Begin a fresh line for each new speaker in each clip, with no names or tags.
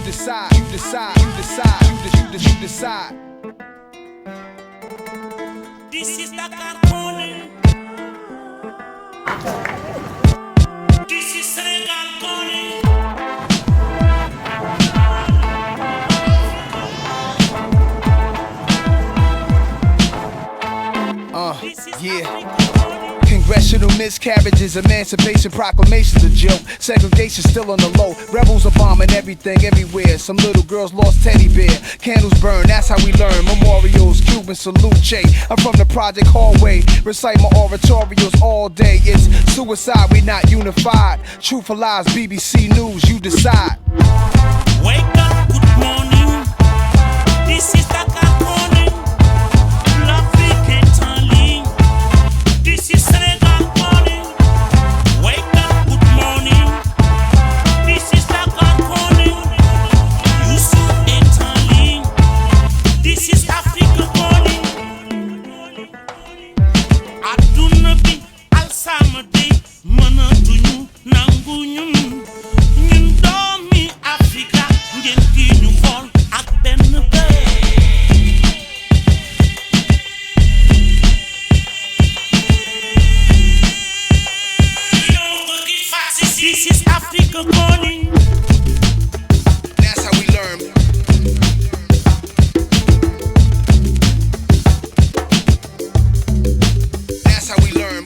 decide, you decide, you decide, you decide.
This is the car calling. This is Senegal calling.
Yeah. Congressional miscarriages, emancipation proclamation's a joke. Segregation still on the low. Rebels are bombing everything, everywhere. Some little girls lost teddy bear. Candles burn, that's how we learn. Memorials, Cuban salute, Che. I'm from the project hallway. Recite my oratorios all day. It's suicide, we not unified. Truth or lies, BBC News, you decide.
Wake up, good morning. This is the car calling. L'Afrique est en ligne. This is Senegal calling. Wake up, good morning. This is the car calling. Youssou est en ligne. This is Africa calling. Aduna bi alsamadi mënatuñu nangu ñun doomi Afrika ngeen di ñu xool ak benn bët. This is Africa calling.
That's how we learn. That's how we learn.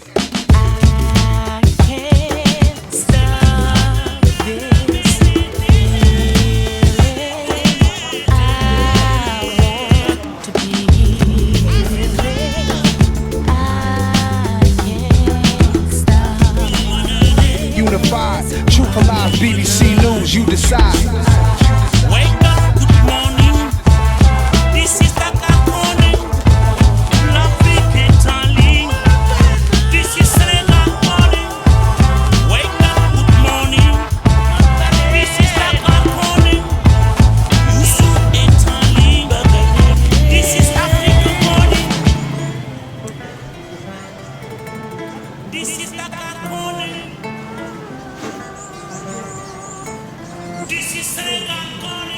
I can't stop this feeling. I want to be. I can't stop.
Unified, truth or lies, BBC News, you decide.
Wake up, good morning. This is the car calling. L'Afrique est en ligne. This is Senegal calling. Wake up, good morning. This is the car calling. Youssou est en ligne. This is Africa calling. This is the car calling. This is Senegal calling.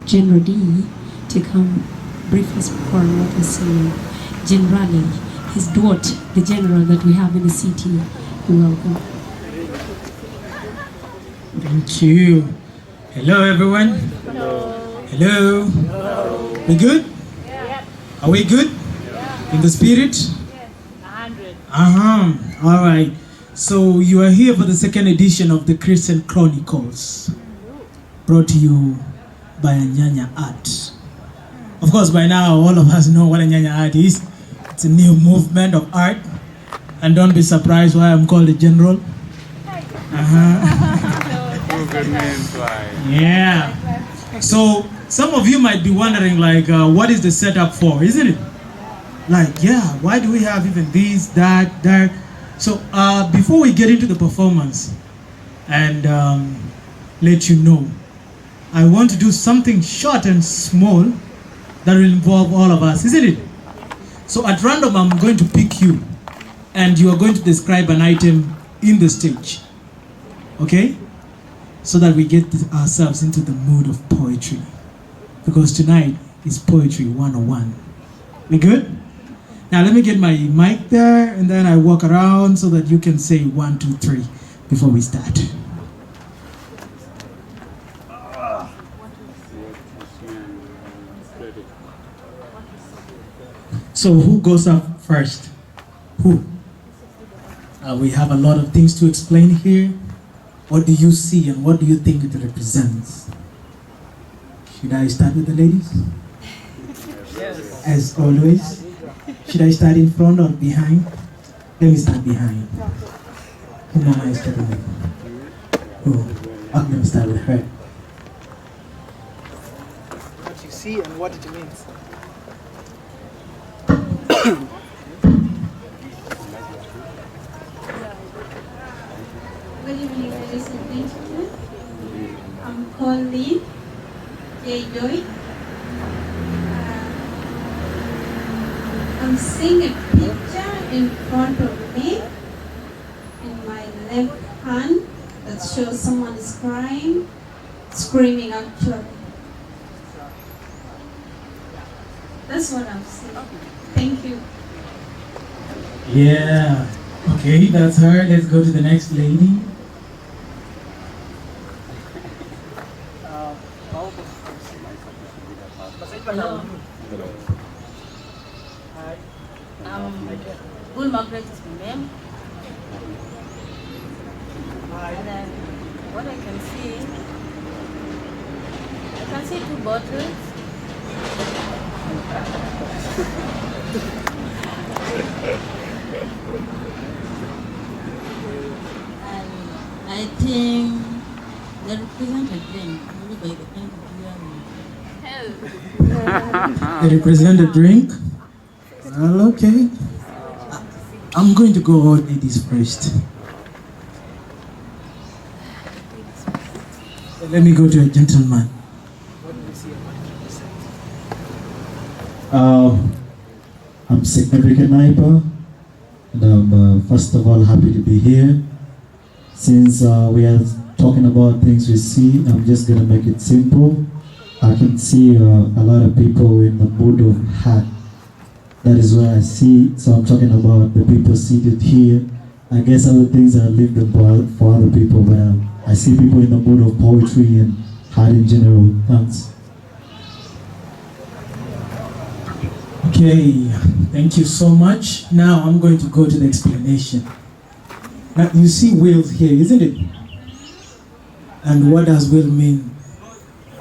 General D to come brief us on what we're seeing. Generally, his daughter, the general that we have in the city. Welcome.
Thank you. Hello, everyone. Hello. We good? Are we good? In the spirit? All right. So you are here for the second edition of the Christian Chronicles, brought to you by Anyanya Art. Of course, by now all of us know what Anyanya Art is. It's a new movement of art, and don't be surprised why I'm called the General. Yeah. So some of you might be wondering, like, what is the setup for, isn't it? Like, yeah, why do we have even this, that? So before we get into the performance and let you know, I want to do something short and small that will involve all of us, isn't it? So at random, I'm going to pick you, and you are going to describe an item in the stage, okay? So that we get ourselves into the mood of poetry. Because tonight is Poetry 101. We good? Now let me get my mic there, and then I walk around so that you can say 1, 2, 3 before we start. So who goes up first? Who? We have a lot of things to explain here. What do you see and what do you think it represents? Should I start with the ladies? Yes. As always. Should I start in front or behind? Let me start behind. Who am I starting with? Oh, I'm gonna start with her.
What you see and what it means.
Good evening, ladies and gentlemen. I'm Colleen J. Joy. I'm seeing a picture in front of me in my left hand that shows someone is crying, screaming actually. That's what I'm seeing. Thank you.
Yeah. Okay, that's her. Let's go to the next lady.
Hello. Bull Margaret is my name. And then what I can see 2 bottles. And I think they represent a drink, maybe by the end of the year.
They represent a drink. Well, okay. I'm going to go all ladies first. So let me go to a gentleman.
I'm significant neighbor, and I'm first of all happy to be here. Since we are talking about things we see, I'm just gonna make it simple. I can see a lot of people in the mood of hat. That is what I see. So I'm talking about the people seated here. I guess other things are lived for other people, but I see people in the mood of poetry and hat in general. Thanks.
Okay, thank you so much. Now I'm going to go to the explanation. Now you see wheels here, isn't it? And what does wheel mean?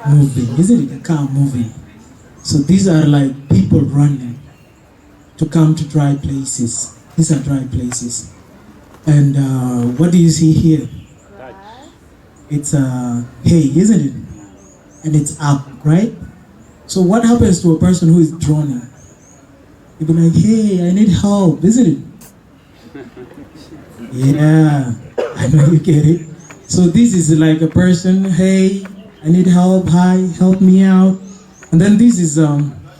Moving, isn't it? A car moving. So these are like people running to come to dry places. These are dry places. And what do you see here? It's hay, isn't it? And it's up, right? So what happens to a person who is drowning? You'll be like, hey, I need help, isn't it? Yeah, I know you get it. So this is like a person, hey, I need help, hi, help me out. And then this is,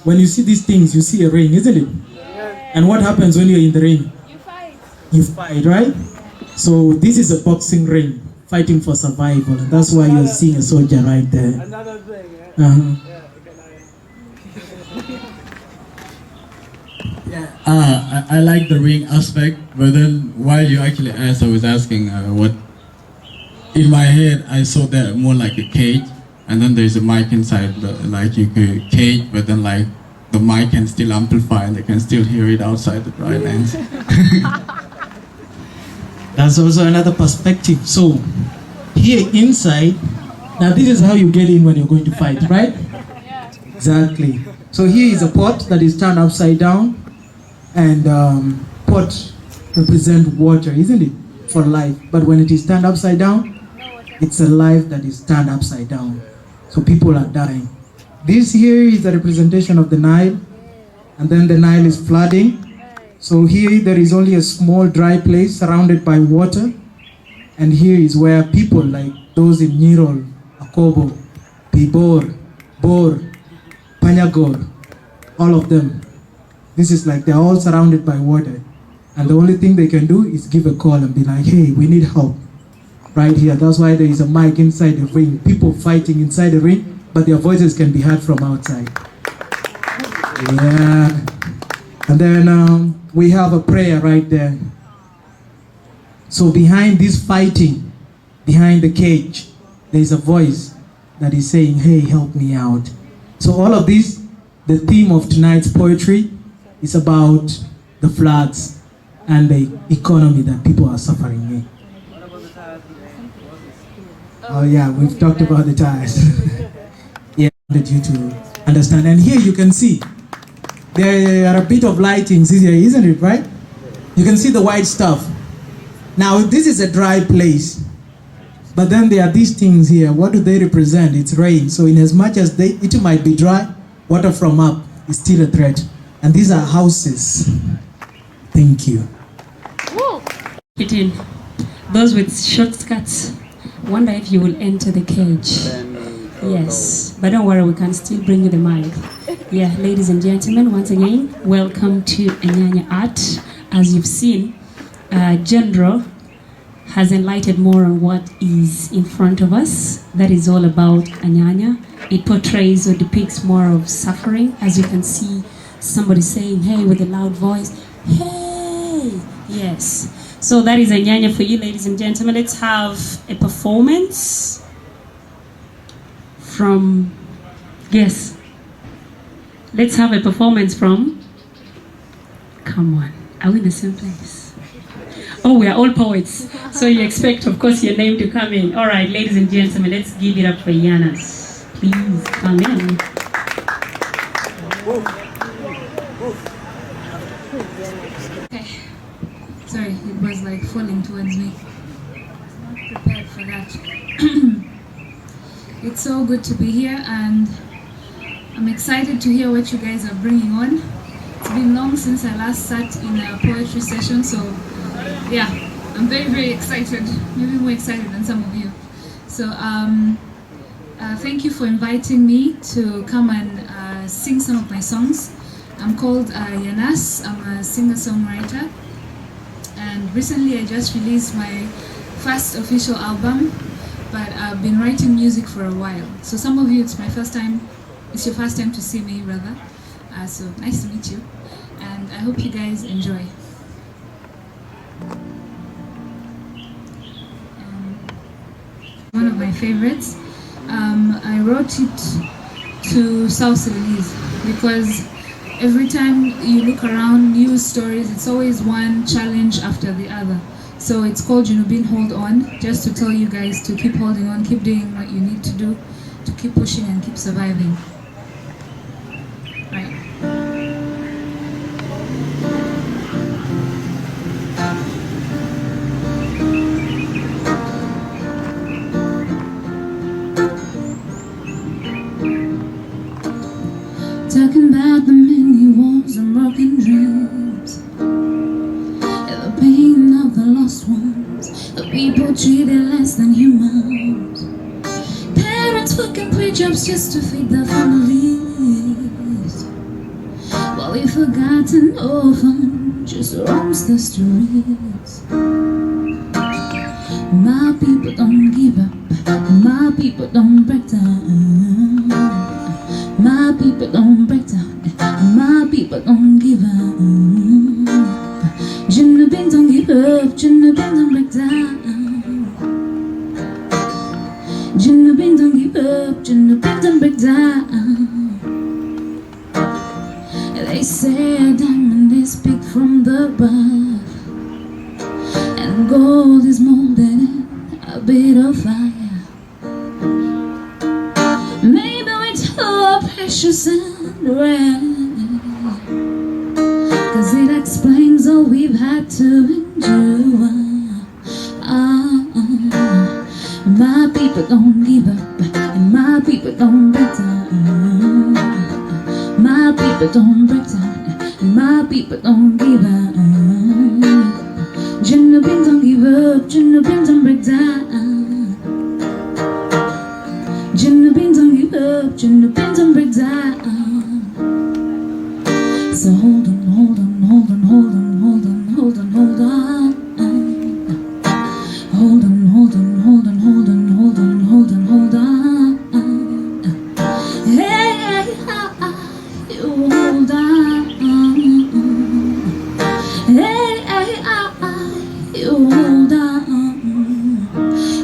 when you see these things, you see a ring, isn't it? Yeah. And what happens when you're in the ring? You fight. You fight, right? So this is a boxing ring, fighting for survival. And that's why you're seeing a soldier right there.
Another thing,
I like the ring aspect, but then while you actually asked, I was asking what. In my head, I saw that more like a cage, and then there's a mic inside, like you could cage, but then like the mic can still amplify, and they can still hear it outside the dry lands.
That's also another perspective. So here inside, now this is how you get in when you're going to fight, right? Yeah. Exactly. So here is a pot that is turned upside down, and pot represent water, isn't it? For life. But when it is turned upside down, it's a life that is turned upside down. So people are dying. This here is a representation of the Nile, and then the Nile is flooding. So here there is only a small dry place surrounded by water, and here is where people like those in Nirol, Akobo, Pibor, Bor, Panyagor, all of them. This is like they're all surrounded by water, and the only thing they can do is give a call and be like, hey, we need help. Right here, that's why there is a mic inside the ring. People fighting inside the ring, but their voices can be heard from outside. Yeah. And then we have a prayer right there. So behind this fighting, behind the cage, there is a voice that is saying, hey, help me out. So all of this, the theme of tonight's poetry is about the floods and the economy that people are suffering in. Oh yeah, we've talked about the tires. Yeah, I wanted you to understand. And here you can see, there are a bit of lightings here, isn't it, right? You can see the white stuff. Now this is a dry place. But then there are these things here. What do they represent? It's rain. So in as much as it might be dry, water from up is still a threat. And these are houses. Thank you.
Between those with short skirts, wonder if you will enter the cage. Yes, but don't worry, we can still bring you the mic. Yeah, ladies and gentlemen, once again, welcome to Anyanya Art. As you've seen, General has enlightened more on what is in front of us. That is all about Anyanya. It portrays or depicts more of suffering. As you can see, somebody saying, hey, with a loud voice, hey, yes. So that is Anyanya for you, ladies and gentlemen. Let's have a performance from, yes. Let's have a performance from, come on, are we in the same place? Oh, we are all poets. So you expect, of course, your name to come in. All right, ladies and gentlemen, let's give it up for Yanas. Please come in.
Okay. Sorry, it was like falling towards me. Not prepared for that. It's so good to be here, and I'm excited to hear what you guys are bringing on. It's been long since I last sat in a poetry session, so yeah, I'm very, very excited. Maybe more excited than some of you. So thank you for inviting me to come and sing some of my songs. I'm called Yanas. I'm a singer-songwriter, and recently I just released my first official album, but I've been writing music for a while. So some of you, it's your first time to see me, rather. So nice to meet you, and I hope you guys enjoy. One of my favorites. I wrote it to South Sudanese because every time you look around news stories, it's always one challenge after the other. So it's called Junubin Hold On, just to tell you guys to keep holding on, keep doing what you need to do, to keep pushing and keep surviving. Right. Talking about the many wars and broken dreams, and the pain of the lost ones, the people treated less than humans, parents working 3 jobs just to feed their families, while a forgotten orphan just roams the streets. My people don't give up, my people don't break down, my people don't break down, my people don't give up. Junubin don't give up, Junubin don't break down, Junubin don't give up, Junubin don't break down. They say a diamond is picked from the rough, and gold is molded in a bit of fire. Maybe it's all precious and rare, 'cause it explains all we've had to endure. My people don't give up, and my people don't break down. My people don't break down, and my people don't give up. Junubin don't give up, Junubin don't break down. Junubin don't give up, Junubin don't break down. So hold on, hold on, hold on, hold on, hold on, hold on, hold on. Hold on, hold on, hold on, hold on, hold on, hold on, hold on. Hey, you hold on. Hey, you hold on.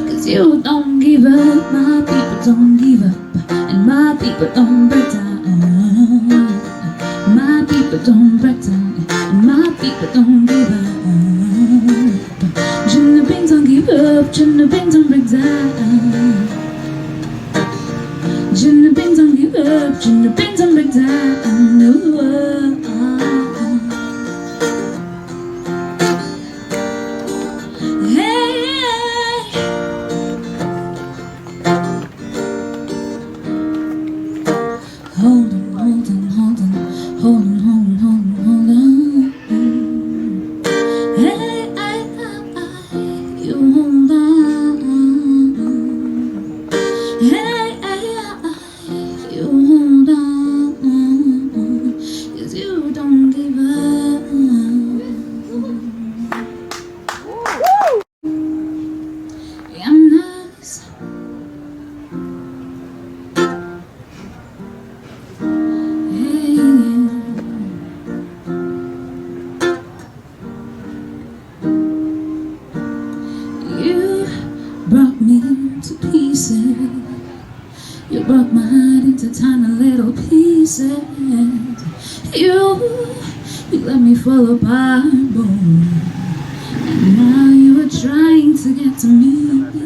'Cause you don't give up, my people don't give up, and my people don't break down. My people don't break down, and my people don't give up. Junubin don't give up, Junubin don't break down. Junubin don't give up, Junubin don't break down. No. Hey, Hold on, hold on, hold on, hold on, hold on, hold on, hold on. Hey, you hold on. Hey, you hold on. 'Cause you don't give up. I'm nice. You brought me to pieces. You broke my heart into tiny little pieces. You let me fall apart, boom. And now you were trying to get to me.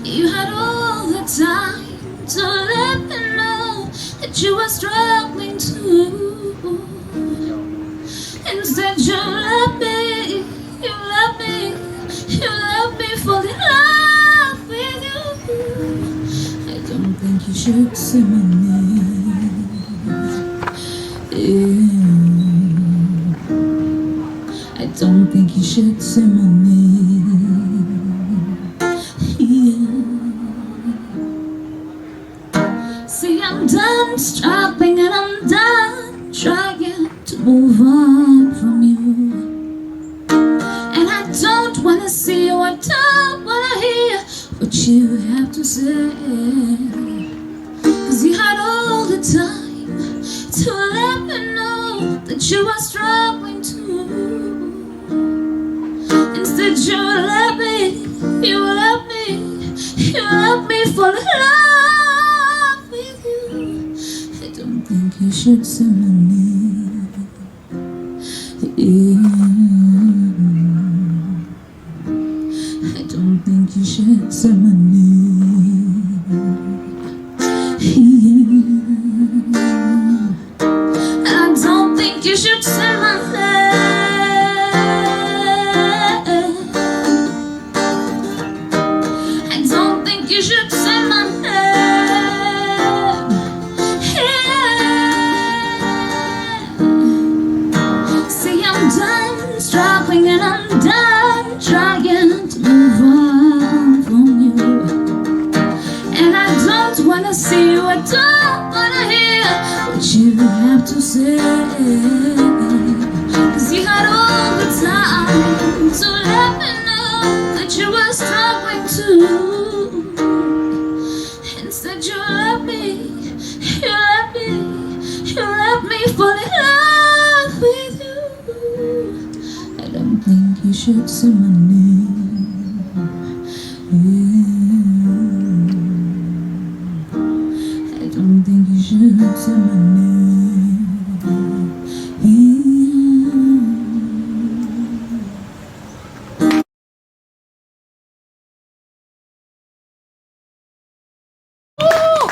You had all the time to let me know that you were struggling too. Instead you left me, you left me, you left me fall in love with you. I don't think you should say my name. I don't think you should say my name. See, I'm done struggling and I'm done trying to move on from you. And I don't wanna see you, I don't wanna hear what you have to say. 'Cause you had all the time to let me know that you were struggling too. Instead you let me, you let me, you let me fall in love with you. I don't think you should say my name. I don't think you should say my name. I don't think you should say my name. I don't think you should say my name. See, I'm done struggling and I'm done trying to move on from you. And I don't wanna see you, I don't wanna hear what you have to say. 'Cause you had all the time to let me know that you were struggling too. Instead you let me, you let me, you let me fall in love with you. I don't think you should say my name. I don't think you should say my name.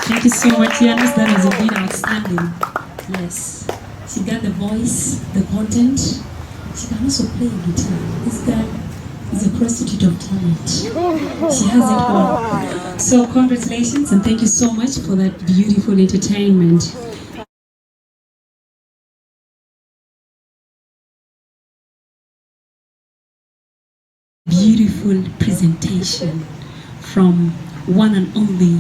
Thank you so much, Yanis. That was indeed outstanding. Yes. She got the voice, the content. She can also play guitar. This girl is a prostitute of talent. She has it all. So congratulations and thank you so much for that beautiful entertainment. Beautiful presentation from one and only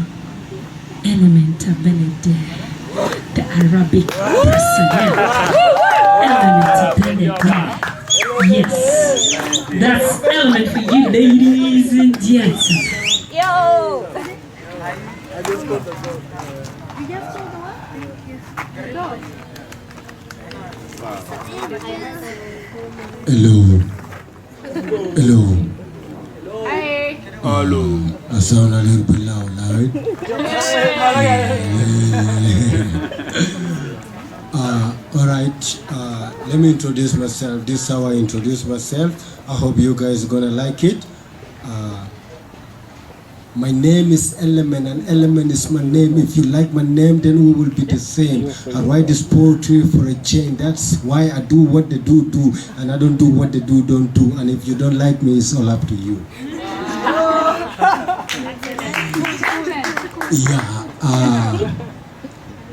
Element Ability, the Arabic personnel. Element Ability. Yes, that's Element for you, ladies and gentlemen.
Hello. Hello. Hello. I sound a little bit loud, right? All right. Let me introduce myself. This is how I introduce myself. I hope you guys are gonna like it. My name is Element, and Element is my name. If you like my name, then we will be the same. I write this poetry for a change. That's why I do what they do, and I don't do what they don't do. And if you don't like me, it's all up to you. Yeah.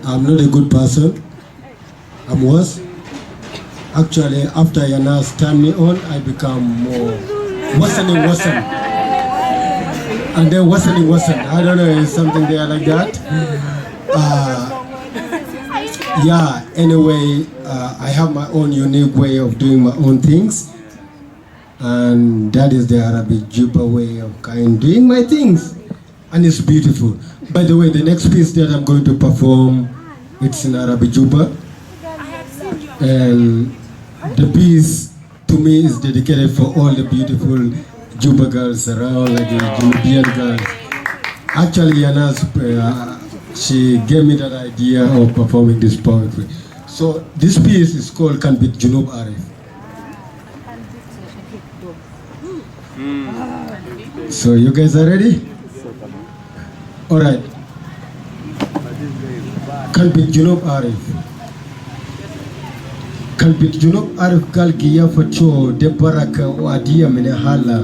I'm not a good person. I'm worse. Actually, after Yanas turned me on, I become more worsening. And then worsening. I don't know, it's something there like that. Yeah, anyway, I have my own unique way of doing my own things. And that is the Arabic Juba way of doing my things. And it's beautiful. By the way, the next piece that I'm going to perform, it's in Arabic Juba. And the piece to me is dedicated for all the beautiful Juba girls around, like the Junubian girls. Actually, Yanas, she gave me that idea of performing this poetry. So this piece is called Kanbit Junub Arif. So you guys are ready? All right. Kanbit Junub Arif. Kanbit Junub Arif gal giyafa cho de baraka wadiya mene hala.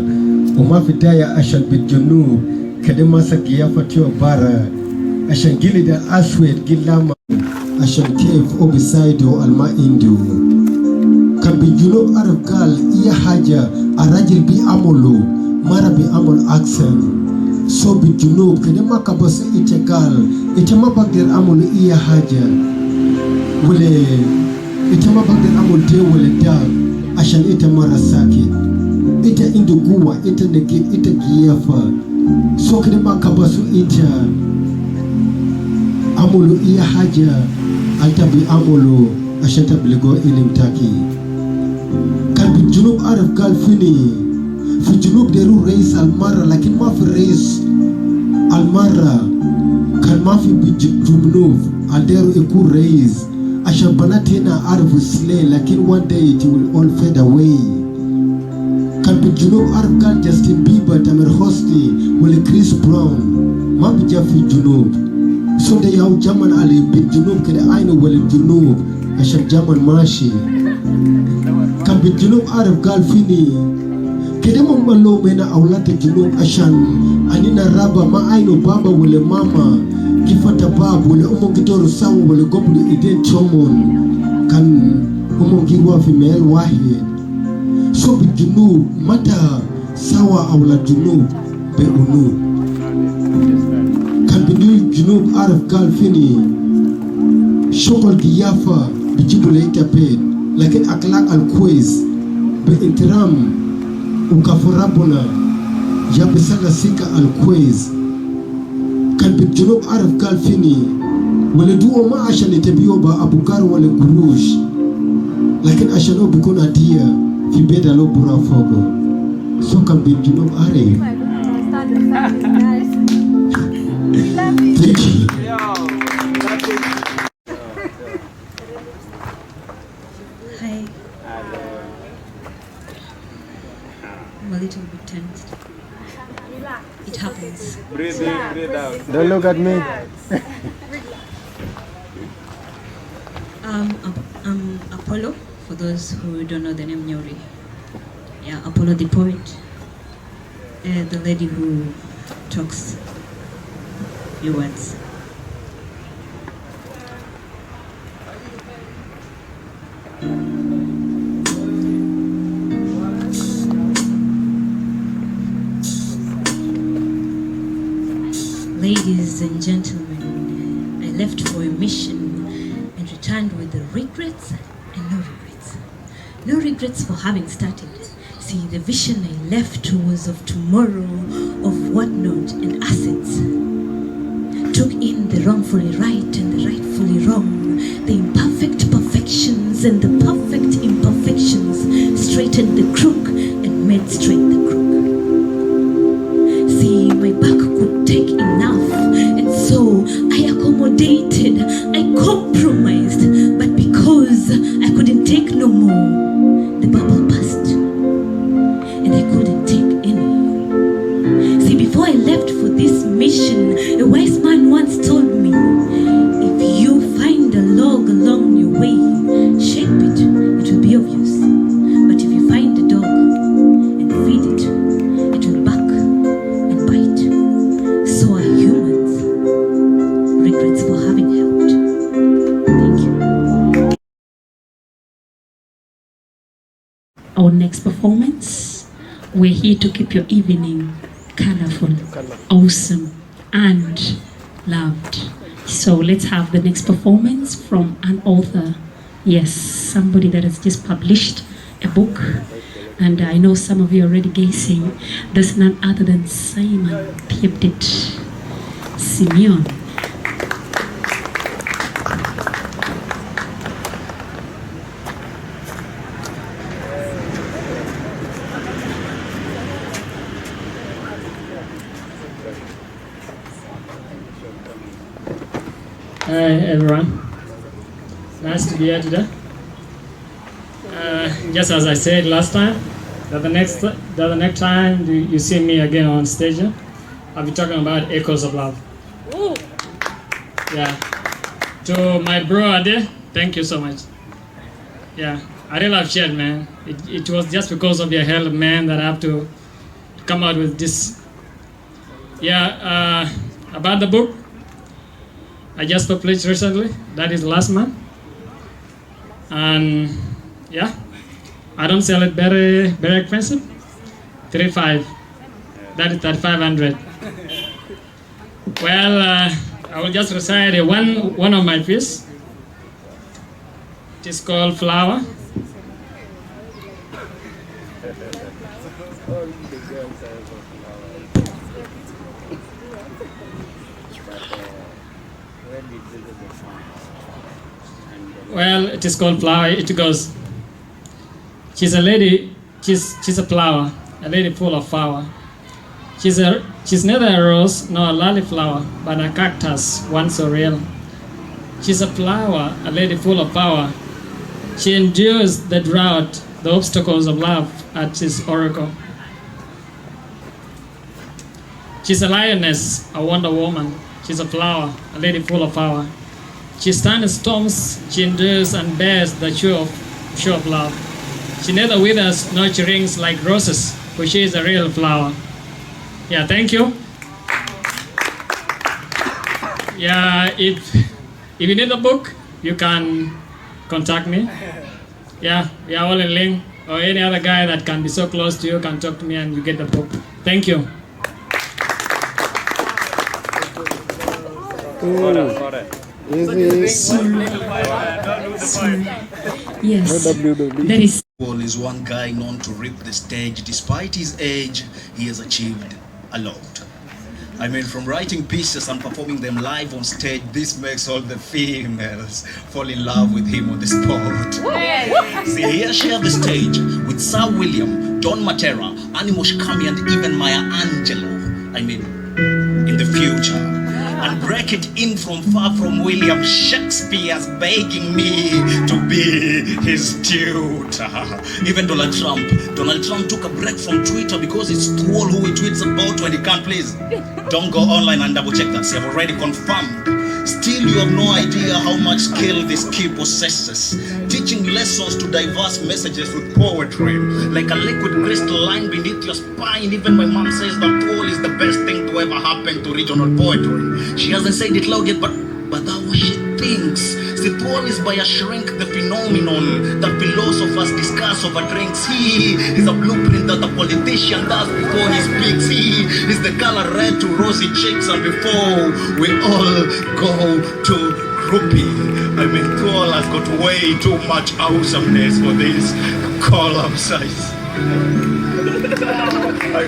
Uma fidaya ashan bit junub kadema sa giyafa cho bara. Ashan gili da aswed gilama. Ashan cave beside alma indu. Kanbit Junub Arif gal iya haja arajil bi amolo mara bi amol accent. So bi junub kadema kabasa ite gal ite mabagdir amolo iya haja. Wale ita mabagdir amol te wale da ashan ita marasaki. Ita indu guwa ita nege ita giyafa. So kadema kabasu ita amolo iya haja alta bi amolo ashan tabligo ilim taki. Kalbi junub arif gal fini fi junub deru reis almara lakin ma fi reis almara kan ma fi bi junub alderu iku reis ashan banatina arif slay lakin one day it will all fade away. Kalbi junub arif gal Justin Bieber Tamer Hosni wale Chris Brown ma bi jafi junub. So de yaw jaman ali bi junub kede ayno wale junub ashan jaman mashi. Kalbi junub arif gal fini kede mo malo mena awlata junub ashan anina raba ma ayno baba wale mama kifata babu wale umo gitoro sawa wale goblu ide chomon kan umo giwa fi meel wahid. So bi junub mata sawa awla junub be unu. Kan bi junub arif gal fini shokol giyafa bi jibule itaped lakin akhlaq al-kwez bi intiram ukafurabuna ya bisala sika al-kwez. Kan bi junub arif gal fini wale duo ma ashan itabiyo ba abukar wale gurush lakin ashan o bikun adia fi beda lo bura fogo. So kan bi junub arif. Thank you.
Hi. I'm a little bit tensed. It happens.
Breathe in, breathe out. Don't look at me.
I'm Apollo, for those who don't know the name Nyori. Yeah, Apollo the poet. The lady who talks few words. Ladies and gentlemen, I left for a mission and returned with the regrets and no regrets. No regrets for having started. See, the vision I left was of tomorrow, of whatnot and assets. Took in the wrongfully right and the rightfully wrong, the imperfect perfections and the perfect imperfections, straightened the crook and made straight the crook. See, my back could take enough, and so I accommodated, I compromised, but because I couldn't take no more, the bubble burst, and I couldn't take any. See, before I left for this mission, a wise man once told me, if you find
our next performance. We're here to keep your evening colorful, awesome, and loved. So let's have the next performance from an author. Yes, somebody that has just published a book. And I know some of you are already guessing. There's none other than Simon Pieptit Simeon.
Hi everyone, nice to be here today. Just as I said last time, that the next time you see me again on stage, I'll be talking about Echoes of Love. Ooh. Yeah. To my bro Ade, thank you so much. Yeah, I really appreciate, man. It was just because of your help, man, that I have to come out with this. Yeah, about the book. I just published recently, that is last month. And yeah, I don't sell it very expensive. 35, that is 3,500. Well, I will just recite one of my pieces. It is called Flower. Well, it is called Flower. It goes, she's a lady, she's a flower, a lady full of flower. She's neither a rose nor a lily flower, but a cactus, one so real. She's a flower, a lady full of power. She endures the drought, the obstacles of love at his oracle. She's a lioness, a wonder woman. She's a flower, a lady full of power. She stands storms, she endures and bears the show of love. She neither withers nor she rings like roses, for she is a real flower. Yeah, thank you. Yeah, if you need a book, you can contact me. Yeah, we are all in link, or any other guy that can be so close to you can talk to me and you get the book. Thank you.
Yes, that is.
Paul is one guy known to rip the stage. Despite his age, he has achieved a lot. I mean, from writing pieces and performing them live on stage, this makes all the females fall in love with him on the spot. See, here share the stage with Sir William, Don Matera, Annie Moshkami, and even Maya Angelou. I mean, in the future. And break it in from far from William Shakespeare's begging me to be his tutor. Even Donald Trump took a break from Twitter because it's troll who he tweets about when he can't please. Don't go online and double check that, see, I've already confirmed. Still, you have no idea how much skill this key possesses. Teaching lessons to diverse messages with poetry, like a liquid crystal line beneath your spine. Even my mom says that Paul is the best thing to ever happen to regional poetry. She hasn't said it loud yet, but that's what she thinks. See, Paul is by a shrink the phenomenon that philosophers discuss over drinks. He is a blueprint that a politician does before he speaks. He is the color red to rosy cheeks, and before we all go to groupie. I mean, Paul has got way too much awesomeness for this column size. I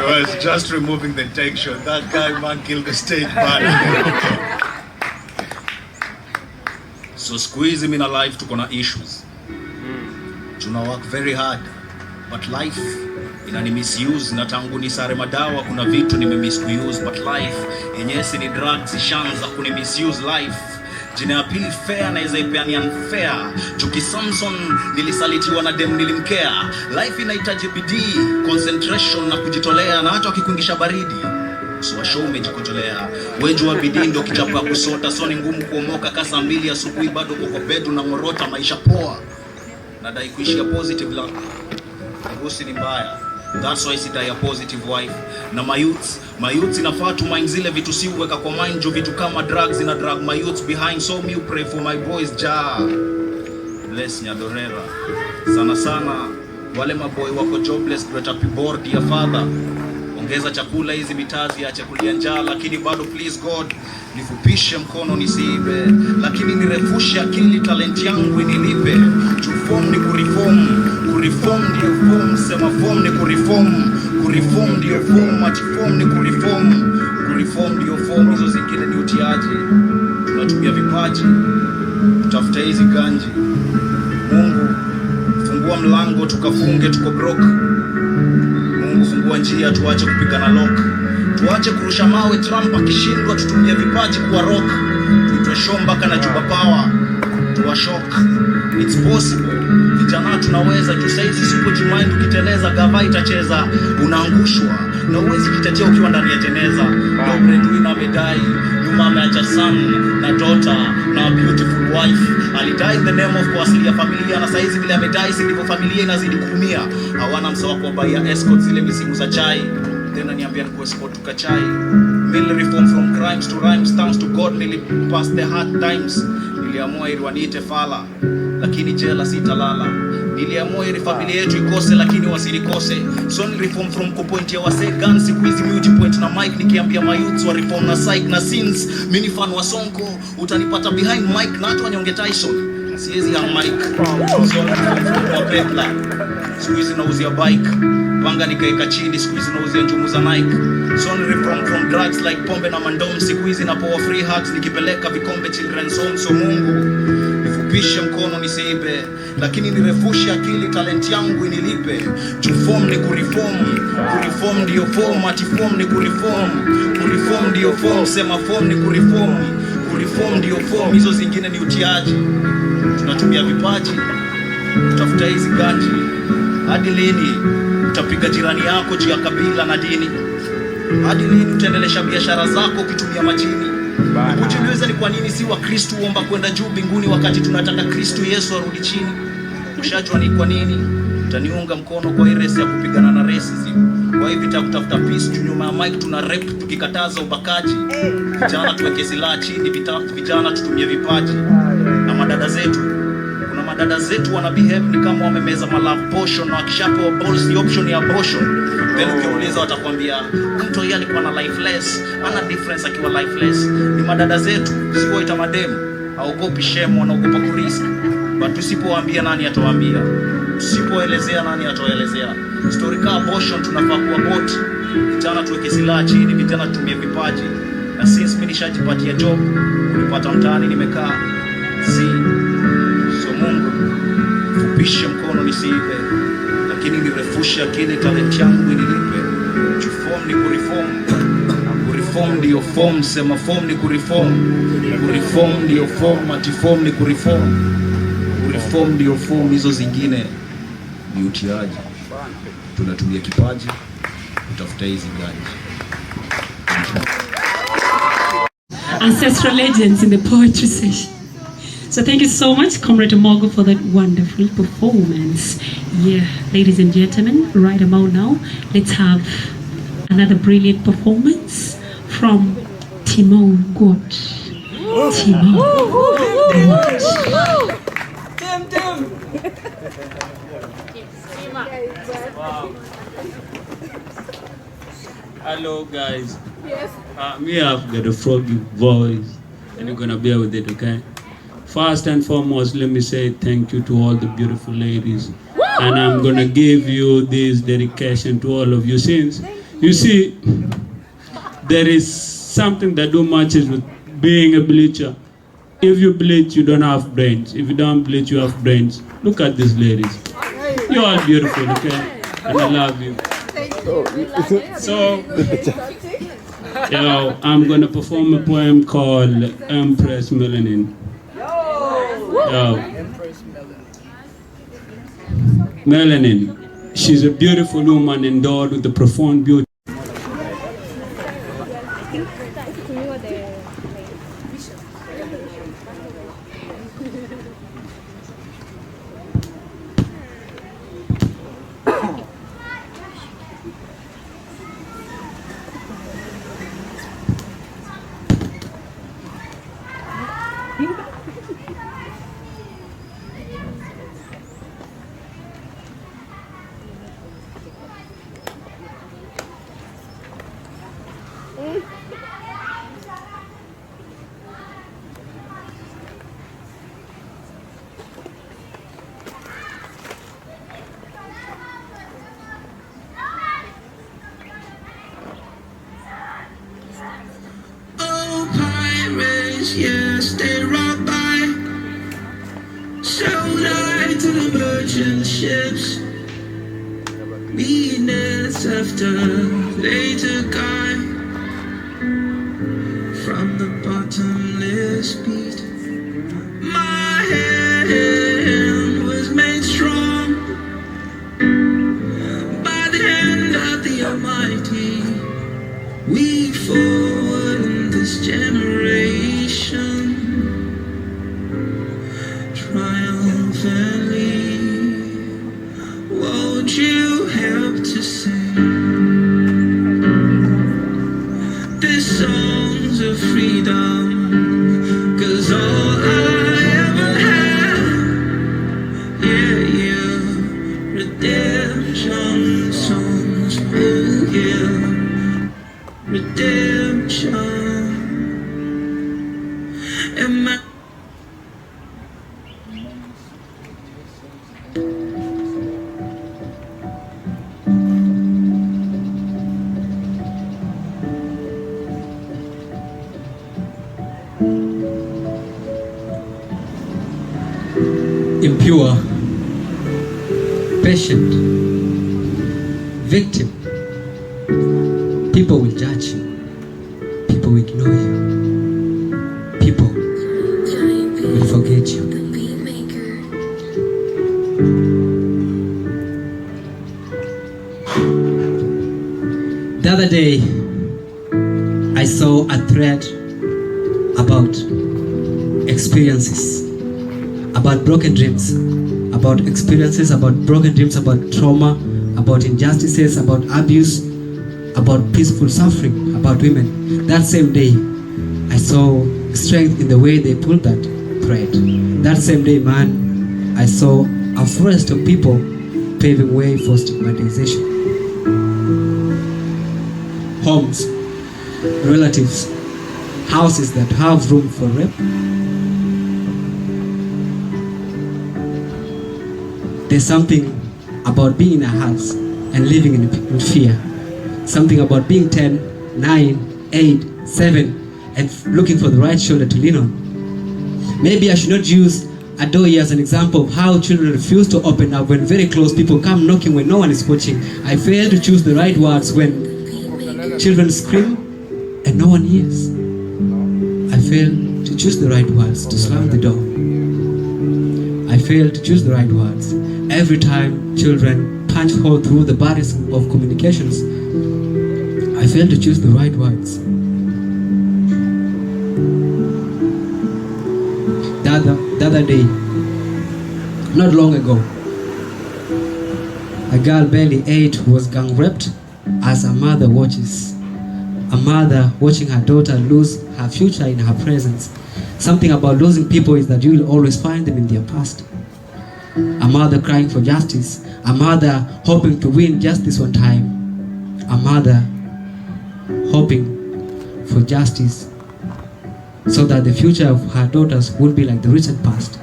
was just removing the tension. That guy, man, killed the stage, man. So squeeze him in a life to corner issues. Tuna work very hard, but life inani misuse. Na tangu ni sare madawa kuna vitu nimemisuse, but life yenyesi ni drugs ishanza kuni misuse life. Jina ya pili fair na izaipea ni unfair. Chuki Samson nilisalitiwa na dem nilimkea. Life inahitaji bidii, concentration na kujitolea, na hata wakikuingisha baridi so wa show umejikojolea. Wejua bidii ndo kichapa kusota, so ni ngumu kuomoka kasa 2 asubuhi bado uko bed na ngorota maisha poa. Nadai kuishi ya positive la Usi ni mbaya. That's why sidai a positive wife. Na my youths inafaa to mind zile vitu si uweka kwa mind, jo vitu kama drugs ina drag my youths behind. So me pray for my boys ja. bless Nyadorera. Sana sana wale maboy wako jobless, greta board ya father. Ongeza chakula hizi mitazi ache kulia njaa, lakini bado please God nifupishe mkono nisiibe, lakini nirefushe akili talent yangu inilipe. Form ni kureform, kureform ndio form, sema form ni kureform, kureform ndio form, ati form ni kureform, kureform ndio form, hizo zingine ni utiaji. Tunatumia vipaji kutafuta hizi ganji. Mungu fungua mlango tukafunge, tuko broke. Mungu fungua njia tuache kupigana lock, tuache kurusha mawe Trump akishindwa, tutumie vipaji kuwa rock, tuitwe shomba kana juba power, tuwa shock. It's possible, vijana tunaweza, juu saizi sipo jumaini tukiteleza, gava itacheza, unaangushwa na uwezi kitetea ukiwa ndani ya jeneza. No breadwinner amedai, nyuma ameacha son na daughter na a beautiful wife. Alidai in the name of kuwasilia familia, na saizi vile amedai sindivyo familia inazidi kuumia. Hawana msawa kwa baya escort zile misimu za chai, tena niambia nikuwe escort tukachai. Mill reform from crimes to rhymes, thanks to God nili pass the hard times. Niliamua ili waniite fala, lakini jela sitalala. Niliamua ili familia yetu ikose, lakini wasilikose. So ni reform from kupoint ya wase guns, siku hizi beauty point na mic, nikiambia mayouths wa reform na psych na sins. Mini fan wa Sonko, utanipata behind mic na hata wanyonge Tyson. Siezi ya mic, so wa pepla. Siku hizi nauzia bike, panga nikaeka chini, siku hizi nauzia njumu za Nike. So ni reform from drugs like pombe na mandom, siku hizi napoa free hugs nikipeleka vikombe children's home. So Mungu nifupishe mkono nisiibe, lakini nirefushe akili talent yangu inilipe. Form ni kureform, kureform ndio form, ati form ni kureform, kureform ndio form, sema form ni kureform, kureform ndio form, hizo zingine ni utiaji. Tunatumia vipaji kutafuta hizi ganji. Hadi lini utapiga jirani yako juu ya kabila na dini? Hadi lini utaendelesha biashara zako ukitumia majini? Ujiulize ni kwa nini si wa Kristo uomba kwenda juu mbinguni wakati tunataka Kristo Yesu arudi chini? Ushajua ni kwa nini? Utaniunga mkono kwa hii race ya kupigana na racism. Kwa hivi kutafuta peace, nyuma ya mic tuna rap tukikataza ubakaji. Vijana tuweke silaha chini, vijana tutumie vipaji. Na madada zetu, kuna madada zetu wana behave ni kama wamemeza love potion, na wakishapewa balls the option ya abortion. Then ukiuliza watakwambia mtu yeye alikuwa na lifeless, ana difference akiwa lifeless. Ni madada zetu, sio ita mademu, haogopi shame, wanaogopa kurisk. But tusipowaambia nani atawaambia? Tusipoelezea nani ataelezea? Story ka abortion tunafaa kuwa bot. Vijana tuweke silaha chini, vijana tutumie vipaji. Na since mimi nishajipatia job, nilipata mtaani nimekaa. So Mungu fupishe mkono nisiibe, lakini nirefushe akili talent yangu inilipe. Form ni kureform, kureform ndio form, sema form ni kureform, kureform ndio form, ati form ni kureform, kureform ndio form, hizo zingine ni utiaji. Tunatumia kipaji kutafuta hizi ganji.
Ancestral legends in the poetry session. So thank you so much, Comrade Mogo, for that wonderful performance. Yeah, ladies and gentlemen, right about now, let's have another brilliant performance from Timo God. Timo God.
Hello guys. Yes. Me I've got a froggy voice and you're gonna bear with it, okay? First and foremost, let me say thank you to all the beautiful ladies. And I'm gonna give you this dedication to all of you, since you see there is something that do matches with being a bleacher. If you bleach, you don't have brains. If you don't bleach, you have brains. Look at these ladies. You're all beautiful, okay? And I love you. So, I'm gonna perform a poem called Empress Melanin. Melanin. She's a beautiful woman endowed with a profound beauty.
the merchant ships, minutes after they took I from the bottomless pit. My hand was made strong by the hand of the Almighty. We forward in this generation triumphantly. Won't you help to sing these songs of freedom? 'Cause all I ever had, yeah, redemption songs, oh yeah, redemption. And my
impure, patient, victim. People will judge you. People will ignore you. People will forget you. The other day, I saw a thread about experiences, about broken dreams, about experiences, about broken dreams, about trauma, about injustices, about abuse, about peaceful suffering, about women. That same day, I saw strength in the way they pulled that thread. That same day, man, I saw a forest of people paving way for stigmatization. Homes, relatives, houses that have room for rape. There's something about being in a house and living in fear. Something about being 10, 9, 8, 7 and looking for the right shoulder to lean on. Maybe I should not use a door here as an example of how children refuse to open up when very close people come knocking when no one is watching. I fail to choose the right words when children scream and no one hears. I fail to choose the right words to slam the door. I fail to choose the right words. Every time children punch hole through the barriers of communications, I fail to choose the right words. The other day, not long ago, a girl barely 8 who was gang raped as a mother watches. A mother watching her daughter lose her future in her presence. Something about losing people is that you will always find them in their past. A mother crying for justice. A mother hoping to win justice one time. A mother hoping for justice so that the future of her daughters will be like the recent past.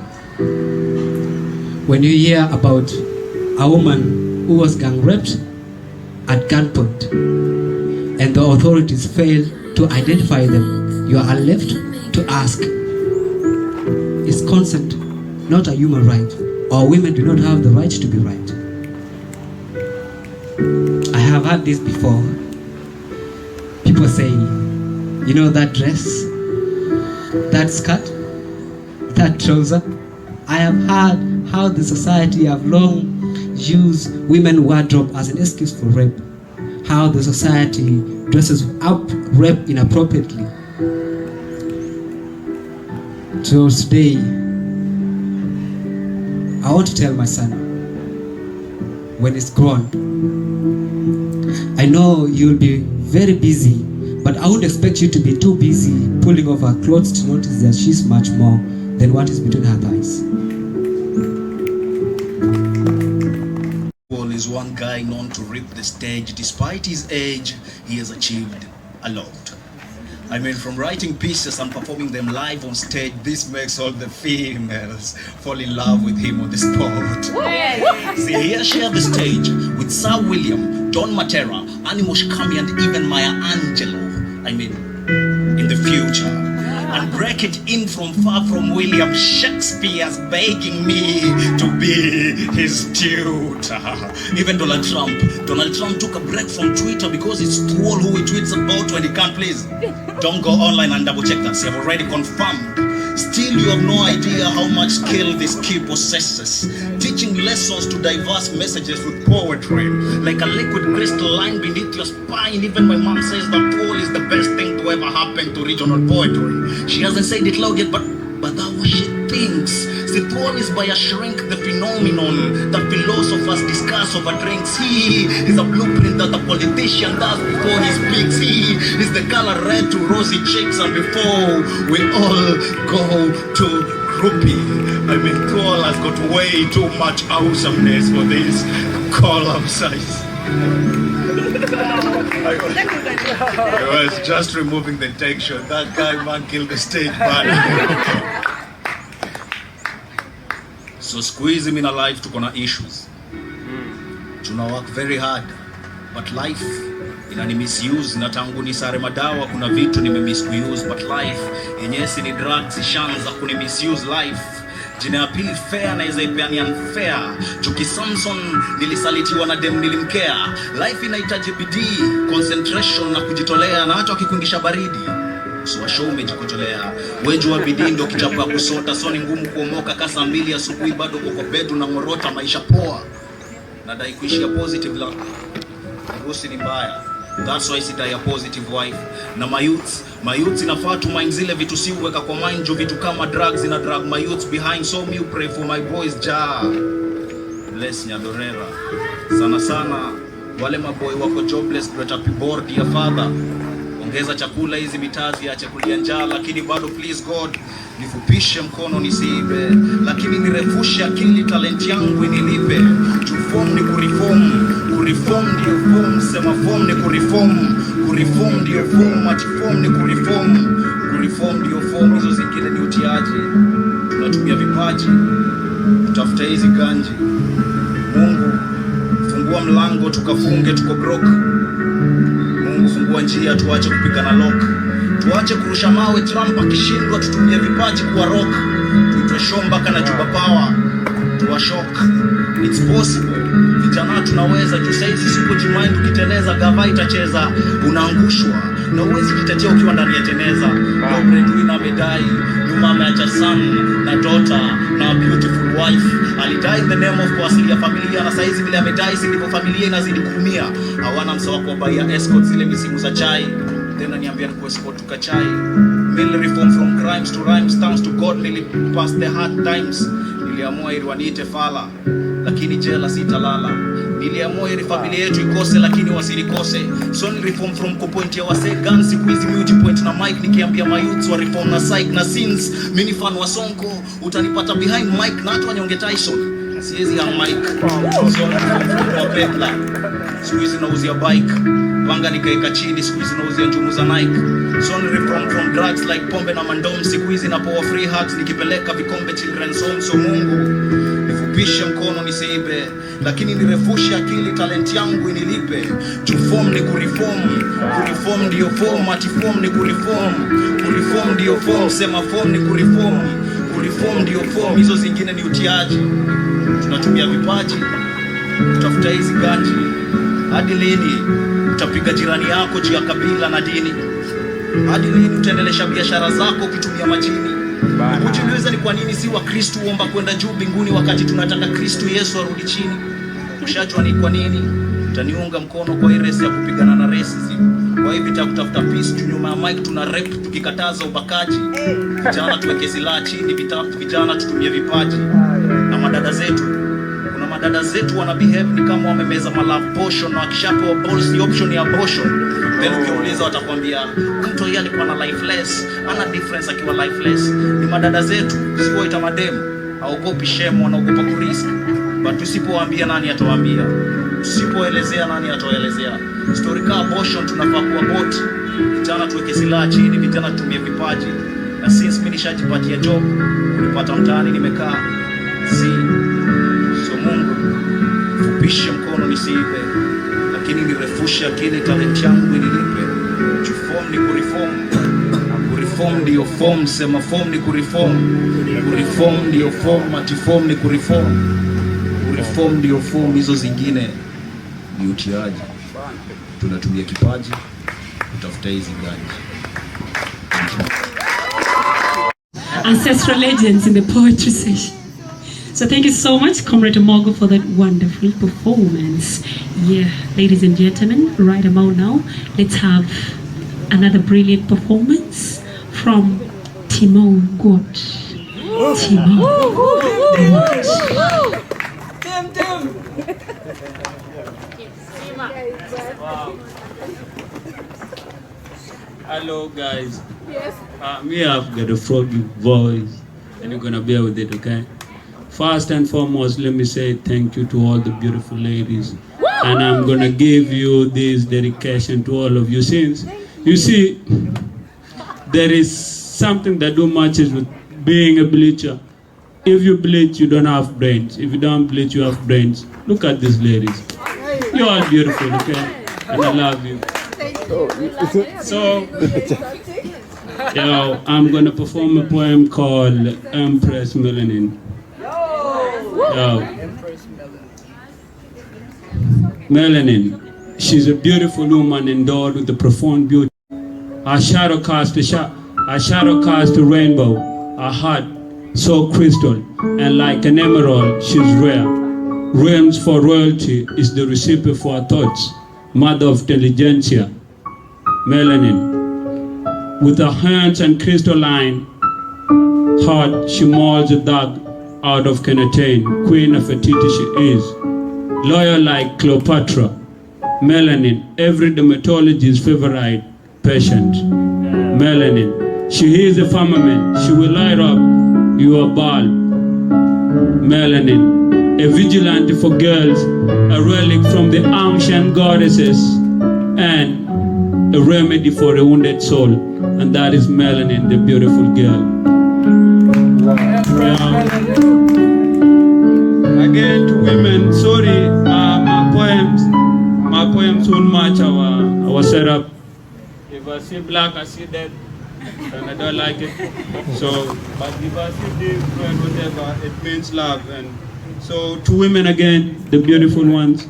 When you hear about a woman who was gang raped at gunpoint and the authorities fail to identify them, you are left to ask, is consent not a human right, or women do not have the right to be right? I have heard this before. People say, you know that dress, that skirt, that trouser. I have heard how the society have long used women's wardrobe as an excuse for rape. How the society dresses up rape inappropriately. So today, I want to tell my son, when he's grown, I know you'll be very busy, but I would expect you to be too busy pulling off her clothes to notice that she's much more than what is between her thighs.
Paul is one guy known to rip the stage. Despite his age, he has achieved a lot. I mean, from writing pieces and performing them live on stage, this makes all the females fall in love with him on the spot. See, here share the stage with Sir William, Don Matera, Annie Moshkami, and even Maya Angelou. I mean, in the future, and break it in from far from William Shakespeare's begging me to be his tutor. Even Donald Trump took a break from Twitter because it's troll who he tweets about when he can't please. Don't go online and double check that. See, I've already confirmed. Still, you have no idea how much skill this key possesses. Teaching lessons to diverse messages with poetry, like a liquid crystal lying beneath your spine. Even my mom says that Paul is the best thing to ever happen to regional poetry. She hasn't said it loud yet, but that's what she thinks. See, Paul is by a shrink the phenomenon that philosophers discuss over drinks. He is a blueprint that the politician does before he speaks. He is the color red to rosy cheeks, and before we all go to groupie, I mean, Paul has got way too much awesomeness for this column size. I was just removing the tension. That guy man killed the stage man. So squeeze him in a life tuko na issues. Tuna work very hard, but life inani misuse. Na tangu ni sare madawa kuna vitu nimemiss kuuse, but life yenyesi ni drugs ishanza kuni misuse life. Jina ya pili fair na iza ipea ni unfair. Chuki Samson nilisalitiwa na dem nilimkea. Life inahitaji bidii, concentration na kujitolea, na hata wakikuingisha baridi so show umejikojolea. Wenju wa bidii ndo kitabu ya kusota. So ni ngumu kuomoka kasa 2 asubuhi bado uko bedu na ngorota maisha poa. Nadai kuishi ya positive love. Rusi ni mbaya. That's why sidai ya positive wife. Na my youths inafaa tu mind zile vitu si uweka kwa mind jo vitu kama drugs ina drag my youths behind. So me pray for my boys ja. Bless Nyadorera. Sana wale maboy wako jobless great happy board ya father. Ongeza chakula hizi mitazi ya chakula njaa, lakini bado please God nifupishe mkono nisiibe, lakini nirefushe akili talent yangu inilipe. To form ni kureform ndio form, sema form ni kureform ndio form, ati form ni kureform ndio form. Hizo zingine ni utiaji, tunatumia vipaji kutafuta hizi ganji. Mungu fungua mlango tukafunge, tuko broke. Fungua njia tuache kupigana lock, tuache kurusha mawe Trump akishindwa, tutumie vipaji kuwa rock. Tuitwe shomba kana juba power, tuwa shock. It's possible, vijana tunaweza. Juu saizi sipo jimaindi ukiteleza gava itacheza. Unaangushwa na uwezi kitetea ukiwa ndani ya teneza. No breadwinner amedai, nyuma ameacha son na daughter na a beautiful wife. Alidai in the name of kuasilia familia, na saizi vile amedai si ndivyo familia inazidi kuumia. Hawana msawa kwa baya escort zile misimu za chai. Tena niambia ni kuescort tukachai. Mill reform from crimes to rhymes, thanks to God nili pass the hard times. Niliamua ili waniite fala, lakini jela sitalala. Niliamua ili familia yetu ikose, lakini wasinikose. So ni reform from kupoint ya wase gun, siku hizi beauty point na mic. Nikiambia my youths wa reform na psych na sins. Mini fan wa Sonko, utanipata behind mic na hatu wanyonge Tyson. Siezi ya mic. So wa petla, siku hizi nauzia bike. Panga nikaeka chini, siku hizi nauzia njumu za Nike. So ni reform from drugs like pombe na mandom. Siku hizi napoa free hugs nikipeleka vikombe children's home. So Mungu nifupishe mkono nisiibe, lakini nirefushe akili talent yangu inilipe. To form ni kureform ndio form, ati form ni kureform ndio form, sema form ni kureform ndio form. Hizo zingine ni utiaji, tunatumia vipaji kutafuta hizi ganji. Hadi lini utapiga jirani yako juu ya kabila na dini? Hadi lini utaendelesha biashara zako ukitumia majini? Kujiuliza ni kwa nini si wa Kristo uomba kwenda juu mbinguni wakati tunataka Kristo Yesu arudi chini? Ushajua ni kwa nini? Utaniunga mkono kwa race ya kupigana na racism. Kwa hivi kutafuta peace tu nyuma ya mic tuna rap tukikataza ubakaji. Vijana tuweke silaha chini, vijana tutumie vipaji. Na madada zetu wana behave ni kama wamemeza love potion, na wakishapewa balls the option ya abortion. Then ukiuliza watakwambia mtu yeye alikuwa na lifeless, ana difference akiwa lifeless. Ni madada zetu, sio ita madem, haogopi shame, wanaogopa kurisk. But tusipowaambia nani atawaambia? Tusipoelezea nani ataelezea? Story ka abortion tunafaa kuabort. Vijana tuweke silaha chini, vijana tutumie vipaji. Na since mimi nishajipatia job, nilipata mtaani nimekaa. So Mungu fupishe mkono nisiibe, lakini nirefushe akili talent yangu inilipe. To form ni kureform form ndio form, sema form ni kureform. Kureform ndio form, ati form ni kureform. Kureform ndio form, hizo zingine ni utiaji. Tunatumia kipaji kutafuta hizi ganji.
Ancestral legends in the poetry session. So thank you so much, Comrade Mogo, for that wonderful performance. Yeah, ladies and gentlemen, right about now, let's have another brilliant performance from Timo God. Timo God.
Hello guys. Yes. Me, I've got a froggy voice, and you're gonna bear with it, okay? First and foremost, let me say thank you to all the beautiful ladies, and I'm gonna give you this dedication to all of you. Since you see, there is something that do matches with being a bleacher. If you bleach, you don't have brains. If you don't bleach, you have brains. Look at these ladies. You're all beautiful, okay? And I love you. So, I'm gonna perform a poem called Empress Melanin. Melanin, she's a beautiful woman endowed with a profound beauty. Her shadow cast a rainbow. Her heart so crystal, and like an emerald, she's rare. Realms for royalty is the recipe for her thoughts. Mother of intelligentsia, Melanin. With her hands and crystalline heart, she molds a dark out of Kenatane. Queen of fertility she is. Loyal like Cleopatra. Melanin, every dermatologist's favorite patient. Melanin, she is a firmament. She will light up your bulb. Melanin, a vigilante for girls, a relic from the ancient goddesses, and a remedy for a wounded soul, and that is Melanin, the beautiful girl. Again to women, sorry, my poems won't match our setup. If I see black, I see dead, and I don't like it. So, but if I see different, whatever, it means love. And so to women again, the beautiful ones.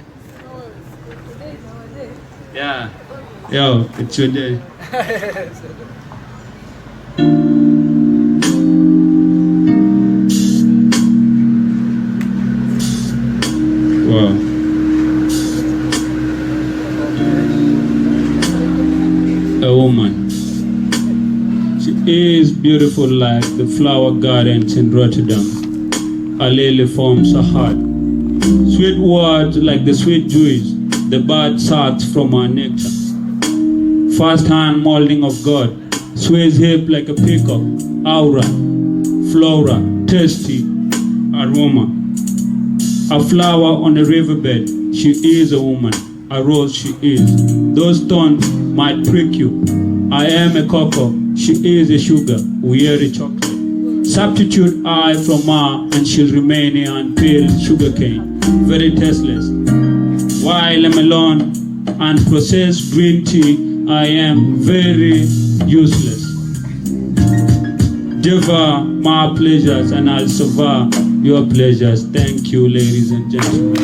Yeah. Yo, it's your day. Wow. A woman. She is beautiful like the flower gardens in Rotterdam. A lily forms a heart. Sweet words like the sweet juice, the bird sucks from her nectar. First hand molding of God, sways hip like a peacock, aura, flora, tasty aroma. A flower on a riverbed, she is a woman, a rose she is. Those thorns might prick you. I am a cocoa, she is a sugar, we are a chocolate. Substitute I from her and she'll remain a unpeeled sugarcane, very tasteless. While I'm alone and processed green tea, I am very useless. Devour my pleasures and I'll survive your pleasures. Thank you, ladies and gentlemen.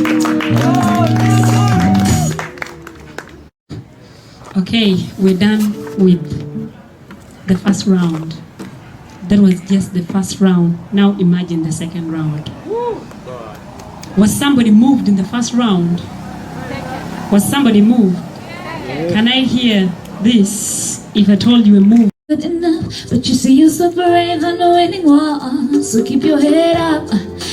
Okay, we're done with the first round. That was just the first round. Now imagine the second round. Was somebody moved in the first round? Was somebody moved? Can I hear this if I told you a move?
Enough, but you see you're so brave on the winning one. So keep your head up,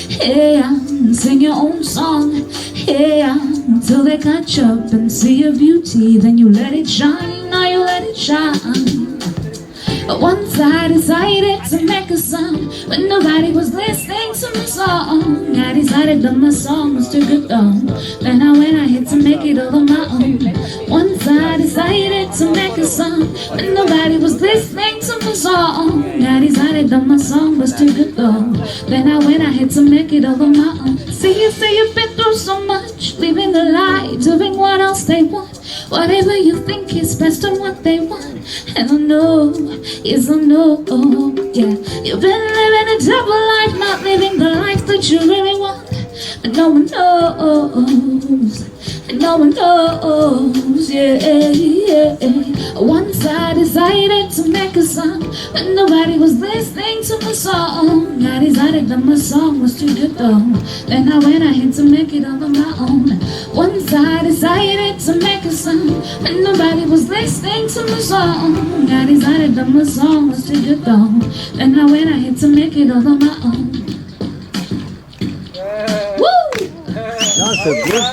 yeah, sing your own song, yeah, until they catch up and see your beauty. Then you let it shine, now you let it shine. Once I decided to make a song when nobody was listening to my song. I decided that my song was too good on. Then I went ahead to make it all on my own. Once I decided to make a song when nobody was listening to my song. I decided that my song was too good on. Then I went ahead to make it all on my own. See, you say you've been through so much, living a lie, doing what else they want. Whatever you think is best on what they want, and I know is a no. Yeah, you've been living a double life, not living the life that you really want. But no one knows, and no one knows, yeah. Once I decided to make a song, but nobody was listening to my song. I decided that my song was too good though. Then I went ahead to make it all on my own. Once I decided to make a song, but nobody was listening to my song. I decided that my song was too good though. Then I went ahead to make it all on my own.
That's a good.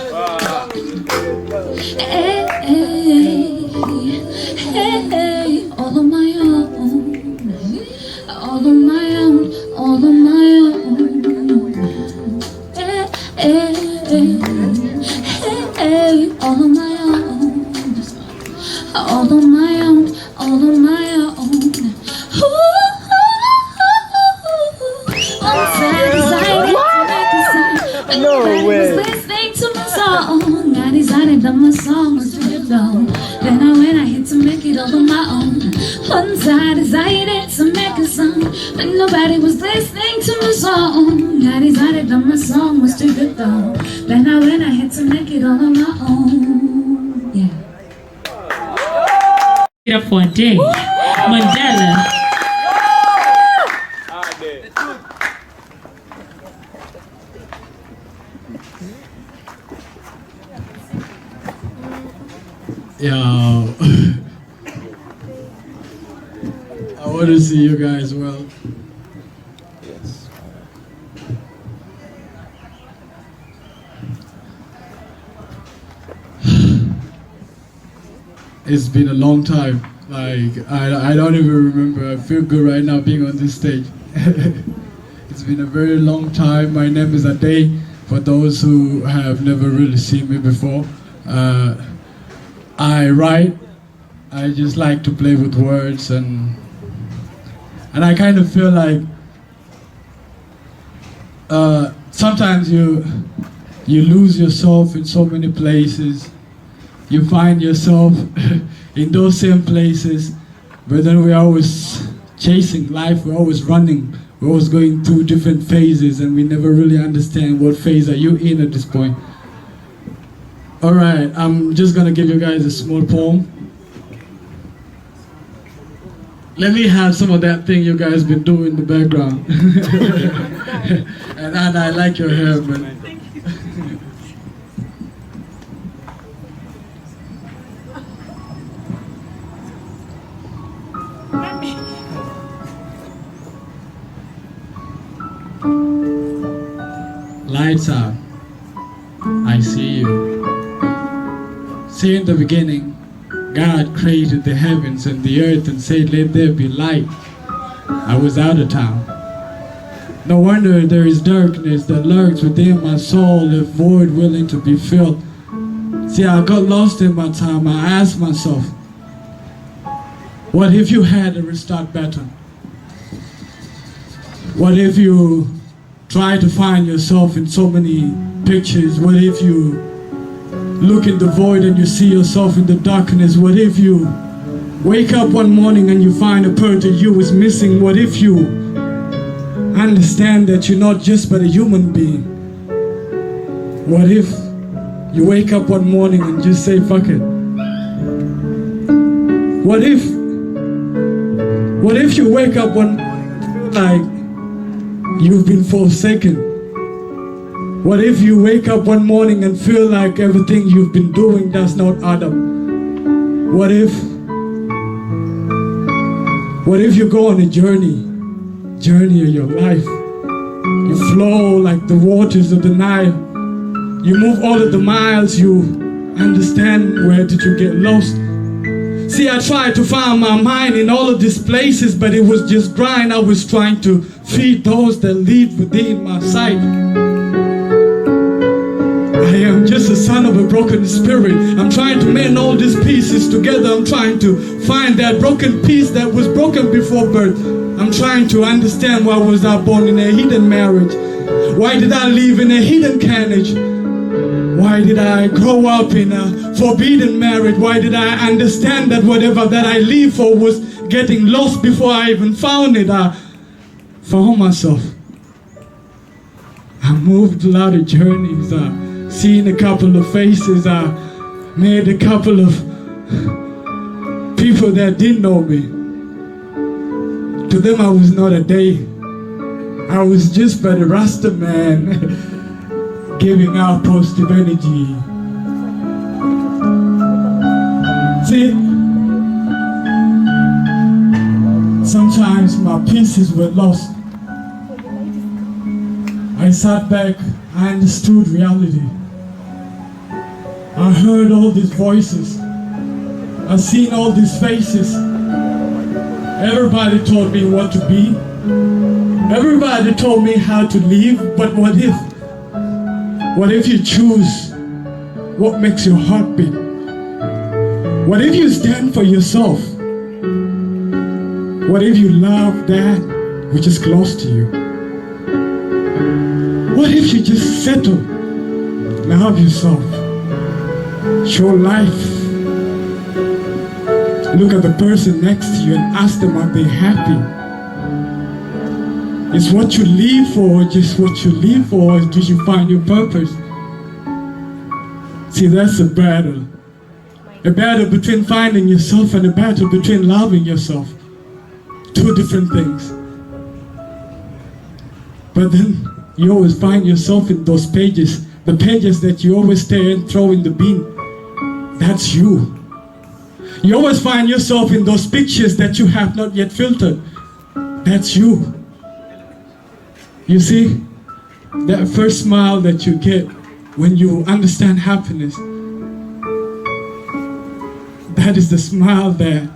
Hey, all on my own, all on my own, all on my own. All on my own, all on my own, all on my own. Once I decided to make a song, but nobody was listening to my song. I decided that my song was too good though. Then I went ahead to make it all on my own. Once I decided to make a song, but nobody was listening to my song. I decided that my song was too good though. Then I went ahead to make it all on my own. Yeah.
Get up for a day. Mandela.
Yeah. I want to see you guys well.
Yes.
It's been a long time. Like, I don't even remember. I feel good right now being on this stage. It's been a very long time. My name is Ade, for those who have never really seen me before. I write. I just like to play with words, and I kind of feel like sometimes you lose yourself in so many places. You find yourself in those same places, but then we're always chasing life. We're always running. We're always going through different phases, and we never really understand what phase are you in at this point. All right, I'm just gonna give you guys a small poem. Let me have some of that thing you guys been doing in the background. and I like your hair, man. Lights out. I see you. See, in the beginning, God created the heavens and the earth and said, let there be light. I was out of town. No wonder there is darkness that lurks within my soul, a void willing to be filled. See, I got lost in my time. I asked myself, what if you had a restart button? What if you try to find yourself in so many pictures? What if you look in the void and you see yourself in the darkness? What if you wake up one morning and you find a part of you is missing? What if you understand that you're not just but a human being? What if you wake up one morning and just say, fuck it? What if you wake up one morning and feel like you've been forsaken? What if you wake up one morning and feel like everything you've been doing does not add up? What if you go on a journey of your life? You flow like the waters of the Nile. You move all of the miles, you understand where did you get lost? See, I tried to find my mind in all of these places, but it was just grind. I was trying to feed those that live within my sight. I am just a son of a broken spirit. I'm trying to mend all these pieces together. I'm trying to find that broken piece that was broken before birth. I'm trying to understand why was I born in a hidden marriage? Why did I live in a hidden carnage?
Why did I grow up in a forbidden marriage? Why did I understand that whatever that I lived for was getting lost before I even found it? I found myself. I moved a lot of journeys. I seen a couple of faces. I met a couple of people that didn't know me. To them, I was not a day. I was just but a Rasta man giving out positive energy. See, sometimes my pieces were lost. I sat back, I understood reality. I heard all these voices. I seen all these faces. Everybody told me what to be. Everybody told me how to live, but what if? What if you choose what makes your heart beat? What if you stand for yourself? What if you love that which is close to you? What if you just settle, love yourself, show life, look at the person next to you and ask them, are they happy? Is what you live for just what you live for, or do you find your purpose? See, that's a battle. A battle between finding yourself and a battle between loving yourself. Two different things. But then you always find yourself in those pages, the pages that you always stay and throw in the bin. That's you. You always find yourself in those pictures that you have not yet filtered. That's you. You see, that first smile that you get when you understand happiness, that is the smile that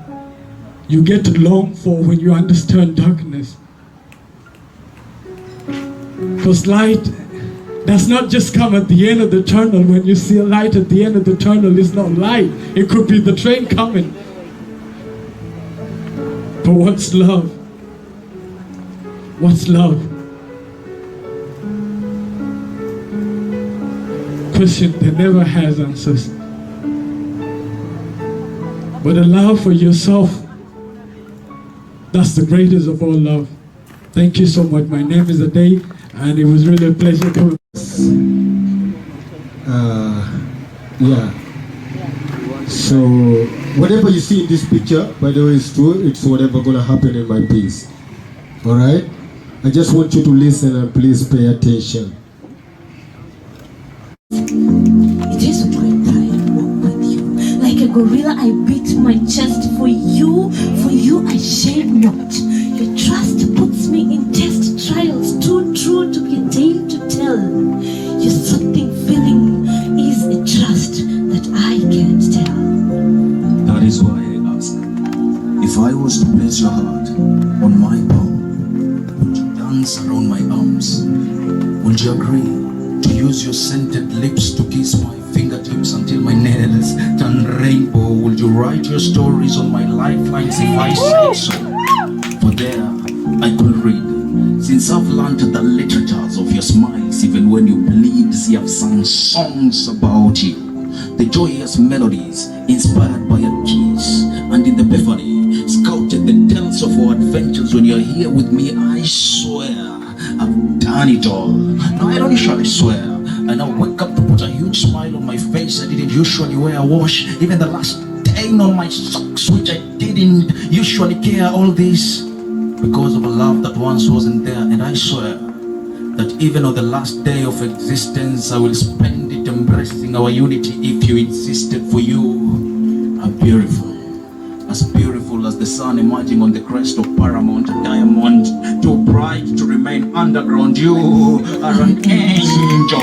you get to long for when you understand darkness. Because light does not just come at the end of the tunnel. When you see a light at the end of the tunnel, it's not light. It could be the train coming. But what's love? What's love? Question that never has answers. But a love for yourself, that's the greatest of all love. Thank you so much. My name is Ade, and it was really a pleasure to...
Yeah. So, whatever you see in this picture, by the way, it's true. It's whatever gonna happen in my piece. All right? I just want you to listen and please pay attention.
It is a great pride to walk with you. Like a gorilla, I beat my chest for you I shade not. Your trust puts me in test trials, too true to be tamed to tell. Your soothing feeling is a trust that I can't tell.
That is why I ask, if I was to place your heart on my palm, would you dance around my arms? Would you agree to use your scented lips to kiss my fingertips until my nails turn rainbow? Will you write your stories on my lifelines if I say so? For there I could read, since I've learned the literatures of your smiles, even when you bleed, see I've sung songs about you, the joyous melodies inspired by a kiss, and in the epiphany scouted the tales of our adventures. When you're here with me, I swear I've done it all. No, I don't usually swear, and I wake up to put a huge smile on my face. I didn't usually wear a wash, even the last stain on my socks, which I didn't usually care. All this because of a love that once wasn't there. And I swear that even on the last day of existence, I will spend it embracing our unity if you insisted. For you are beautiful, as beautiful as the sun emerging on the crest of Paramount Diamond, too bright to remain underground. You are an angel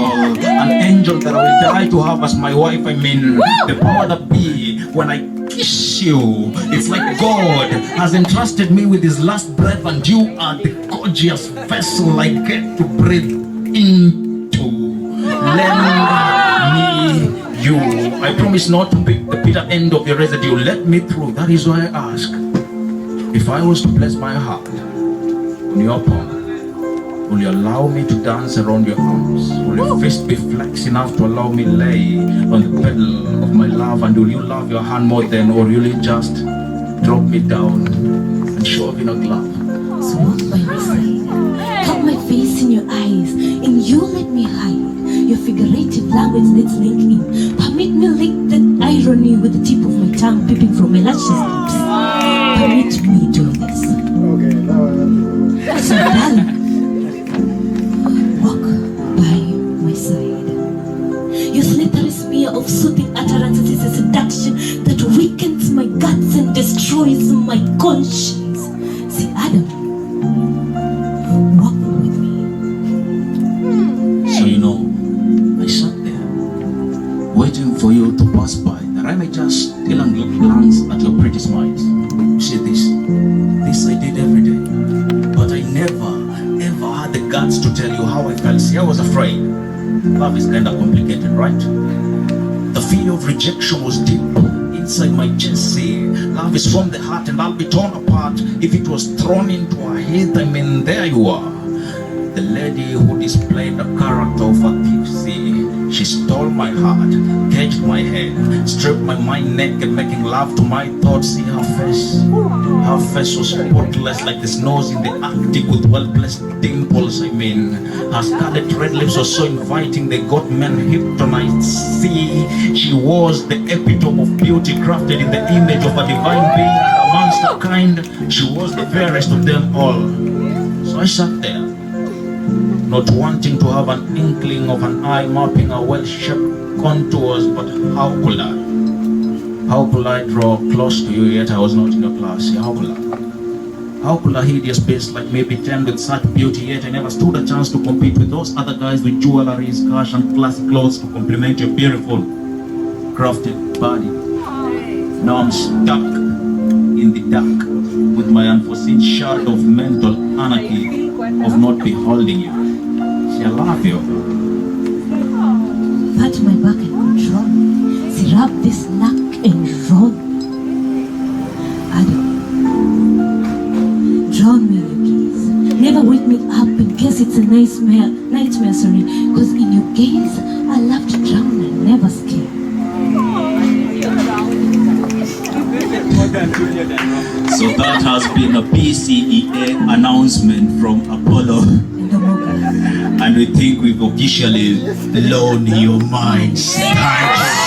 that I will die to have as my wife. I mean, the power that be when I kiss you, it's like God has entrusted me with his last breath, and you are the gorgeous vessel I get to breathe into. Lend me you. I promise not to pick the bitter end of the residue. Let me through. That is why I ask, if I was to place my heart on your palm, Will you allow me to dance around your arms? Will your fist be flex enough to allow me lay on the pedal of my love? And will you love your hand more than, or will you just drop me down and show me no glove?
So walk by my side, put my face in your eyes, and you let me hide your figurative language that's linking. Permit me lick that irony with the tip of my tongue peeping from my lashes lips. Permit me do this. So darling, walk by my side. Your slippery smear of soothing utterances is a seduction that weakens my guts and destroys my conscience. See, Adam, walk with me.
So you know, I sat there, waiting for you to pass by, that I may just steal and glance at your pretty smiles. You see this I did every day, but I ever had the guts to tell you how I felt. See, I was afraid. Love is kinda complicated, right? The fear of rejection was deep inside my chest. See, love is from the heart and I'll be torn apart if it was thrown into a head. I mean, there you are, the lady who displayed the character of a thief. See, she stole my heart, caged my head, stripped my mind naked, making love to my thoughts. See her face was spotless like the snows in the Arctic with well-placed dimples. I mean, her scarlet red lips were so inviting they got men hypnotized. See, she was the epitome of beauty crafted in the image of a divine being and amongst her kind. She was the fairest of them all. So I sat there, not wanting to have an inkling of an eye mapping her well-shaped contours, but how could I? How could I draw close to you yet I was not in your class? How could I? How could a hideous beast like me pretend with such beauty yet I never stood a chance to compete with those other guys with jewelry, cash and classic clothes to complement your beautiful, crafted body? Now I'm stuck in the dark with my unforeseen shadow of mental anarchy of not beholding you. See, I love you.
Pat my back and control me. See, rub this neck and roll. Adam, drown me in your gaze. Never wake me up in case it's a nightmare, sorry. Cause in your gaze, I love to drown and never scare.
So that has been a PCEA announcement from Apollo. And we think we've officially blown your minds. Thank you.